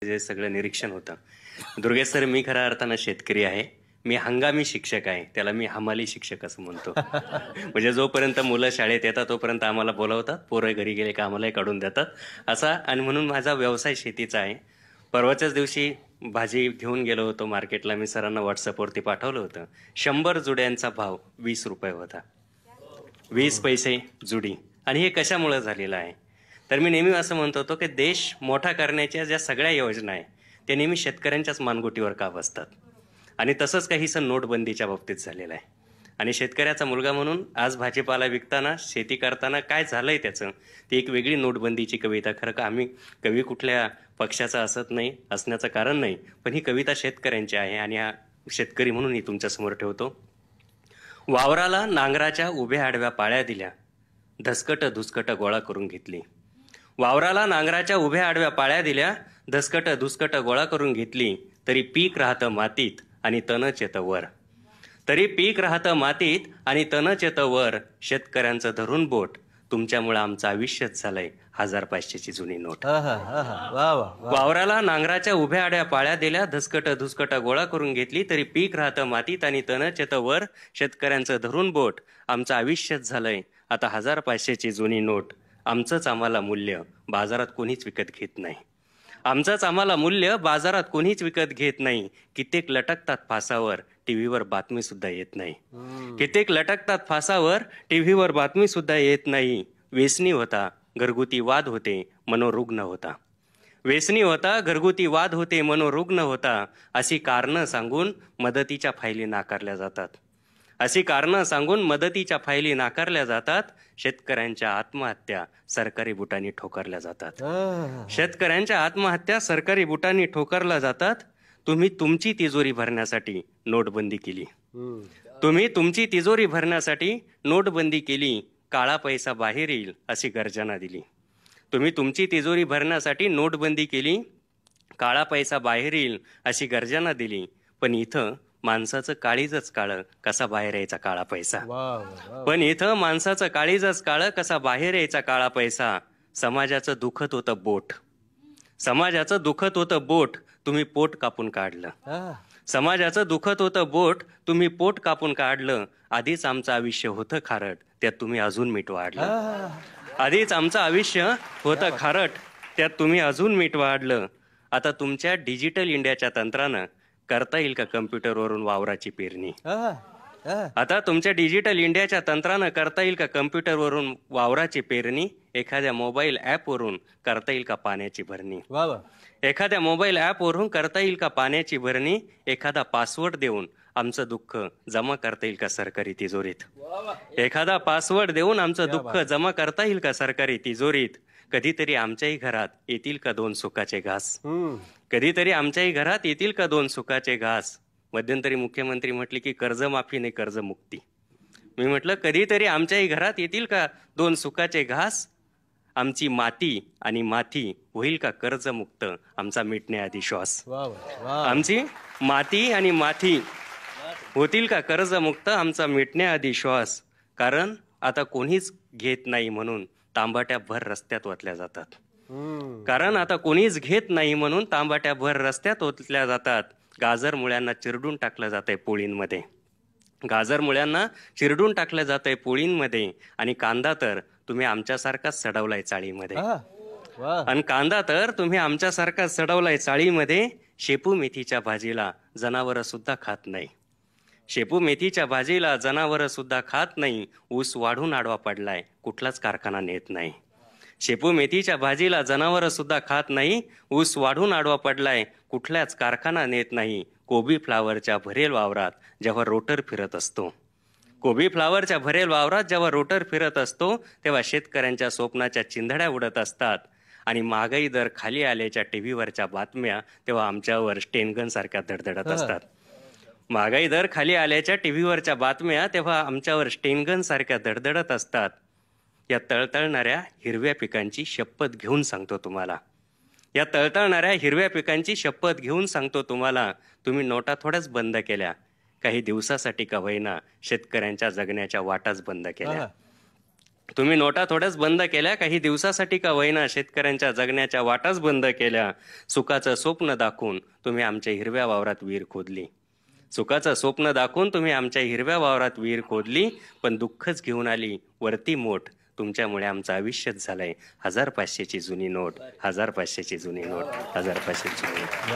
जे सगळं निरीक्षण होतं. दुर्गेश सर, मी खऱ्या अर्थानं शेतकरी आहे. मी हंगामी शिक्षक आहे, त्याला मी हमाली शिक्षक असं म्हणतो. म्हणजे जोपर्यंत मुलं शाळेत येतात तोपर्यंत आम्हाला बोलावतात, पोरं घरी गेले का आम्हालाही काढून देतात असा. आणि म्हणून माझा व्यवसाय शेतीचा आहे. परवाच्याच दिवशी भाजी घेऊन गेलो होतो मार्केटला. मी सरांना व्हॉट्सअपवरती पाठवलं होतं. 100 जुड्यांचा भाव 20 रुपये होता. 20 पैसे जुडी. आणि हे कशामुळे झालेलं आहे? तर मी नेहमी असं म्हणतो होतो की देश मोठा करण्याच्या ज्या सगळ्या योजना आहे त्या नेहमी शेतकऱ्यांच्याच मानगुटीवर का बसतात. आणि तसंच काहीसं नोटबंदीच्या बाबतीत झालेलं आहे. आणि शेतकऱ्याचा मुलगा म्हणून आज भाजीपाला विकताना, शेती करताना काय झालंय त्याचं, ती एक वेगळी नोटबंदीची कविता. खरं का आम्ही कवी कुठल्या पक्षाचा असत नाही, असण्याचं कारण नाही, पण ही कविता शेतकऱ्यांची आहे आणि हा शेतकरी म्हणून ही तुमच्यासमोर ठेवतो. वावराला नांगराच्या उभ्या आडव्या पाळ्या दिल्या, धसकट धुसकट गोळा करून घेतली. वावराला नांगराच्या उभ्या आडव्या पाळ्या दिल्या, धसकट धुसकट गोळा करून घेतली. तरी पीक राहतं मातीत आणि तणच येतं वर. तरी पीक राहतं मातीत आणि तणच येतं वर. शेतकऱ्यांचं धरून बोट, तुमच्यामुळे आमचं आयुष्यच झालंय 1500ची जुनी नोट. वावराला नांगराच्या उभ्या आड्या पाळ्या दिल्या, धसकट धुसकट गोळा करून घेतली. तरी पीक राहतं मातीत आणि तणच येतं वर. शेतकऱ्यांचं धरून बोट, आमचं आयुष्यच झालंय आता 1500ची जुनी नोट. आमचंच आम्हाला मूल्य बाजारात कोणीच विकत घेत नाही. आमचंच आम्हाला मूल्य बाजारात कोणीच विकत घेत नाही. कित्येक लटकतात फासावर, टीव्हीवर बातमी सुद्धा येत नाही. कित्येक लटकतात फासावर, टीव्हीवर बातमी सुद्धा येत नाही. व्यसनी होता, घरगुती वाद होते, मनोरुग्ण होता. व्यसनी होता, घरगुती वाद होते, मनोरुग्ण होता. अशी कारणं सांगून मदतीच्या फायली नाकारल्या जातात. अशी कारणं सांगून मदतीच्या फायली नाकारल्या जातात. शेतकऱ्यांच्या आत्महत्या सरकारी बुटांनी ठोकरल्या जातात. शेतकऱ्यांच्या आत्महत्या सरकारी बुटांनी ठोकरल्या जातात. तुम्ही तुमची तिजोरी भरण्यासाठी नोटबंदी केली. तुम्ही तुमची तिजोरी भरण्यासाठी नोटबंदी केली. काळा पैसा बाहेर येईल अशी गर्जना दिली. तुम्ही तुमची तिजोरी भरण्यासाठी नोटबंदी केली. काळा पैसा बाहेर येईल अशी गर्जना दिली. पण इथं माणसाचं काळीजच काळं, कसा बाहेर यायचा काळा पैसा. पण इथं माणसाचं काळीजच काळं, कसा बाहेर यायचा काळा पैसा. समाजाचं दुखत होतं बोट, समाजाचं दुखत होतं बोट, तुम्ही पोट कापून काढलं. समाजाचं दुखत होतं बोट, तुम्ही पोट कापून काढलं. आधीच आमचं आयुष्य होतं खारट, त्यात तुम्ही अजून मीठ वाढलं. आधीच आमचं आयुष्य होतं खारट, त्यात तुम्ही अजून मीठ वाढलं. आता तुमच्या डिजिटल इंडियाच्या तंत्रानं करता येईल का कम्प्युटरवरून वावराची पेरणी? आता तुमच्या डिजिटल इंडियाच्या तंत्रानं करता येईल का कम्प्युटरवरून वावराची पेरणी? एखाद्या मोबाईल ॲपवरून करता येईल का पाण्याची भरणी? एखाद्या मोबाईल ॲपवरून करता येईल का पाण्याची भरणी? एखादा पासवर्ड देऊन आमचं दुःख जमा करता येईल का सरकारी तिजोरीत? एखादा पासवर्ड देऊन आमचं दुःख जमा करता येईल का सरकारी तिजोरीत? कधीतरी आमच्याही घरात येतील का 2 सुखाचे घास? कधीतरी आमच्याही घरात येतील का 2 सुखाचे घास? मध्यंतरी मुख्यमंत्री म्हटले की कर्जमाफी नाही कर्जमुक्ती. मी म्हटलं कधीतरी आमच्याही घरात येतील का 2 सुखाचे घास? आमची माती आणि माथी होईल का कर्जमुक्त, आमचा मिटण्याआधी श्वास. आमची माती आणि माथी होतील का कर्जमुक्त, आमचा मिटण्याआधी श्वास. कारण आता कोणीच घेत नाही म्हणून तांबाट्या भर रस्त्यात ओतल्या जातात. कारण आता कोणीच घेत नाही म्हणून तांबाट्या भर रस्त्यात ओतल्या जातात. गाजर मुळ्यांना चिरडून टाकलं जातंय पोळींमध्ये. गाजर मुळ्यांना चिरडून टाकलं जातंय पोळींमध्ये. आणि कांदा तर तुम्ही आमच्यासारखाच सडवलाय चाळीमध्ये. आणि कांदा तर तुम्ही आमच्यासारखाच सडवलाय चाळीमध्ये. शेपू मेथीच्या भाजीला जनावरं सुद्धा खात नाही. शेपू मेथीच्या भाजीला जनावरं सुद्धा खात नाही. ऊस वाढून आडवा पडलाय, कुठलाच कारखाना नेत नाही. शेपू मेथीच्या भाजीला जनावरं सुद्धा खात नाही. ऊस वाढून आडवा पडलाय, कुठल्याच कारखाना नेत नाही. कोबी फ्लावरच्या भरेल वावरात जेव्हा रोटर फिरत असतो, कोबी फ्लावरच्या भरेल वावरात जेव्हा रोटर फिरत असतो, तेव्हा शेतकऱ्यांच्या स्वप्नाच्या चिंधड्या उडत असतात. आणि महागाई दर खाली आल्याच्या टीव्हीवरच्या बातम्या तेव्हा आमच्यावर स्टेनगन सारख्या धडधडत असतात. महागाई दर खाली आल्याच्या टीव्हीवरच्या बातम्या तेव्हा आमच्यावर स्टेनगन सारख्या धडधडत असतात. या तळतळणाऱ्या हिरव्या पिकांची शपथ घेऊन सांगतो तुम्हाला, या तळतळणाऱ्या हिरव्या पिकांची शपथ घेऊन सांगतो तुम्हाला. तुम्ही नोटा थोड्याच बंद केल्या, काही दिवसासाठी का होईना शेतकऱ्यांच्या जगण्याच्या वाटाच बंद केल्या. तुम्ही नोटा थोड्याच बंद केल्या, काही दिवसासाठी का होईना शेतकऱ्यांच्या जगण्याच्या वाटाच बंद केल्या. सुखाचं स्वप्न दाखवून तुम्ही आमच्या हिरव्या वावरात विहीर खोदली. सुखाचं स्वप्न दाखवून तुम्ही आमच्या हिरव्या वावरात विहीर खोदली, पण दुःखच घेऊन आली वरती मोठ. तुमच्यामुळे आमचं आयुष्यच झालंय 1500ची जुनी नोट, 1500ची जुनी नोट, 1500ची जुनी नोट.